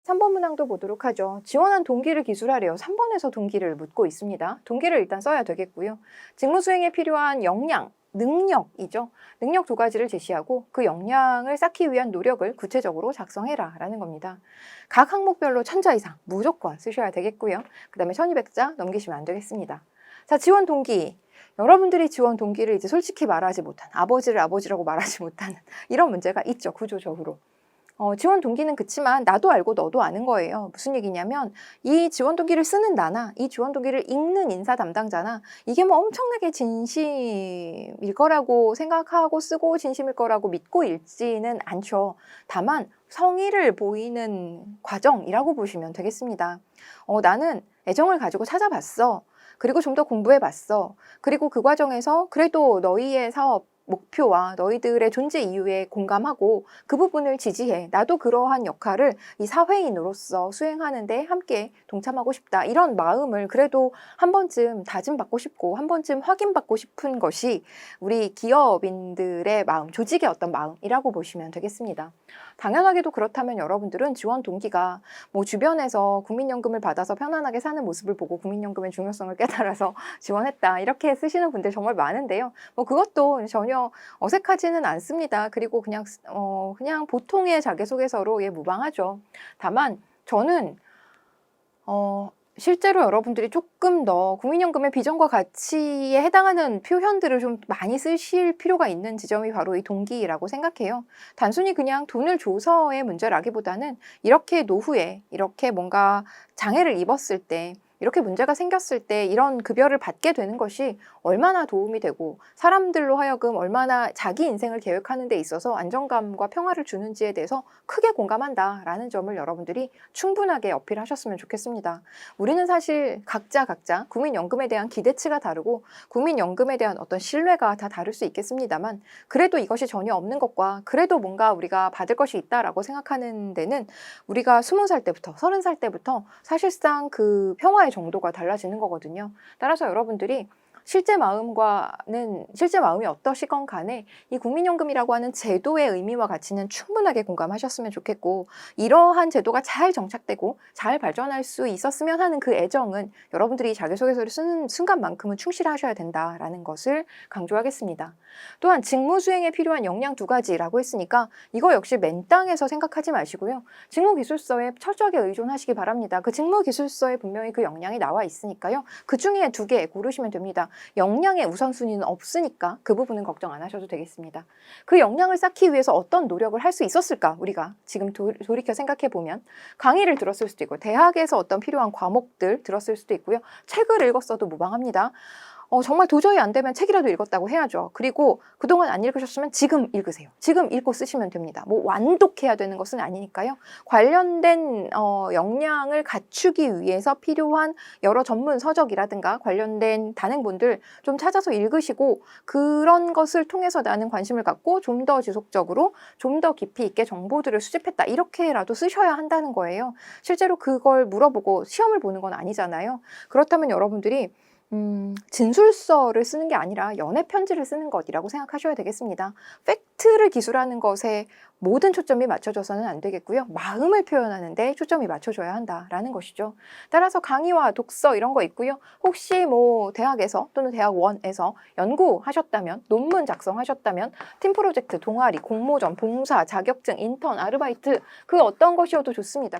3번 문항도 보도록 하죠. 지원한 동기를 기술하래요. 3번에서 동기를 묻고 있습니다. 동기를 일단 써야 되겠고요. 직무 수행에 필요한 역량, 능력이죠. 능력 두 가지를 제시하고 그 역량을 쌓기 위한 노력을 구체적으로 작성해라 라는 겁니다. 각 항목별로 1000자 이상 무조건 쓰셔야 되겠고요. 그 다음에 1200자 넘기시면 안 되겠습니다. 자, 지원 동기. 여러분들이 지원 동기를 이제 솔직히 말하지 못한, 아버지를 아버지라고 말하지 못하는 이런 문제가 있죠, 구조적으로. 지원 동기는 그치만 나도 알고 너도 아는 거예요. 무슨 얘기냐면 이 지원 동기를 쓰는 나나 이 지원 동기를 읽는 인사 담당자나 이게 뭐 엄청나게 진심일 거라고 생각하고 쓰고 진심일 거라고 믿고 읽지는 않죠. 다만 성의를 보이는 과정이라고 보시면 되겠습니다. 나는 애정을 가지고 찾아봤어. 그리고 좀 더 공부해봤어. 그리고 그 과정에서 그래도 너희의 사업 목표와 너희들의 존재 이유에 공감하고 그 부분을 지지해. 나도 그러한 역할을 이 사회인으로서 수행하는데 함께 동참하고 싶다. 이런 마음을 그래도 한 번쯤 다짐받고 싶고 한 번쯤 확인받고 싶은 것이 우리 기업인들의 마음, 조직의 어떤 마음이라고 보시면 되겠습니다. 당연하게도 그렇다면 여러분들은 지원 동기가 뭐 주변에서 국민연금을 받아서 편안하게 사는 모습을 보고 국민연금의 중요성을 깨달아서 지원했다. 이렇게 쓰시는 분들 정말 많은데요. 뭐 그것도 전혀 어색하지는 않습니다. 그리고 그냥 보통의 자기소개서로 무방하죠. 다만 저는 실제로 여러분들이 조금 더 국민연금의 비전과 가치에 해당하는 표현들을 좀 많이 쓰실 필요가 있는 지점이 바로 이 동기라고 생각해요. 단순히 그냥 돈을 줘서의 문제라기보다는 이렇게 노후에 이렇게 뭔가 장애를 입었을 때 이렇게 문제가 생겼을 때 이런 급여를 받게 되는 것이 얼마나 도움이 되고 사람들로 하여금 얼마나 자기 인생을 계획하는 데 있어서 안정감과 평화를 주는지에 대해서 크게 공감한다라는 점을 여러분들이 충분하게 어필하셨으면 좋겠습니다. 우리는 사실 각자 국민연금에 대한 기대치가 다르고 국민연금에 대한 어떤 신뢰가 다 다를 수 있겠습니다만 그래도 이것이 전혀 없는 것과 그래도 뭔가 우리가 받을 것이 있다라고 생각하는 데는 우리가 20살 때부터 30살 때부터 사실상 그 평화의 정도가 달라지는 거거든요. 따라서 여러분들이 실제 마음이 어떠시건 간에 이 국민연금이라고 하는 제도의 의미와 가치는 충분하게 공감하셨으면 좋겠고 이러한 제도가 잘 정착되고 잘 발전할 수 있었으면 하는 그 애정은 여러분들이 자기소개서를 쓰는 순간만큼은 충실하셔야 된다라는 것을 강조하겠습니다. 또한 직무 수행에 필요한 역량 두 가지라고 했으니까 이거 역시 맨땅에서 생각하지 마시고요. 직무기술서에 철저하게 의존하시기 바랍니다. 그 직무기술서에 분명히 그 역량이 나와 있으니까요. 그 중에 2개 고르시면 됩니다. 역량의 우선순위는 없으니까 그 부분은 걱정 안 하셔도 되겠습니다. 그 역량을 쌓기 위해서 어떤 노력을 할 수 있었을까? 우리가 지금 돌이켜 생각해보면 강의를 들었을 수도 있고 대학에서 어떤 필요한 과목들 들었을 수도 있고요. 책을 읽었어도 무방합니다. 정말 도저히 안 되면 책이라도 읽었다고 해야죠. 그리고 그동안 안 읽으셨으면 지금 읽으세요. 지금 읽고 쓰시면 됩니다. 뭐 완독해야 되는 것은 아니니까요. 관련된 역량을 갖추기 위해서 필요한 여러 전문 서적이라든가 관련된 단행본들 좀 찾아서 읽으시고 그런 것을 통해서 나는 관심을 갖고 좀 더 지속적으로 좀 더 깊이 있게 정보들을 수집했다. 이렇게라도 쓰셔야 한다는 거예요. 실제로 그걸 물어보고 시험을 보는 건 아니잖아요. 그렇다면 여러분들이 진술서를 쓰는 게 아니라 연애 편지를 쓰는 것이라고 생각하셔야 되겠습니다. 팩트를 기술하는 것에 모든 초점이 맞춰져서는 안 되겠고요. 마음을 표현하는 데 초점이 맞춰져야 한다라는 것이죠. 따라서 강의와 독서 이런 거 있고요. 혹시 뭐 대학에서 또는 대학원에서 연구하셨다면, 논문 작성하셨다면 팀 프로젝트, 동아리, 공모전, 봉사, 자격증, 인턴, 아르바이트 그 어떤 것이어도 좋습니다.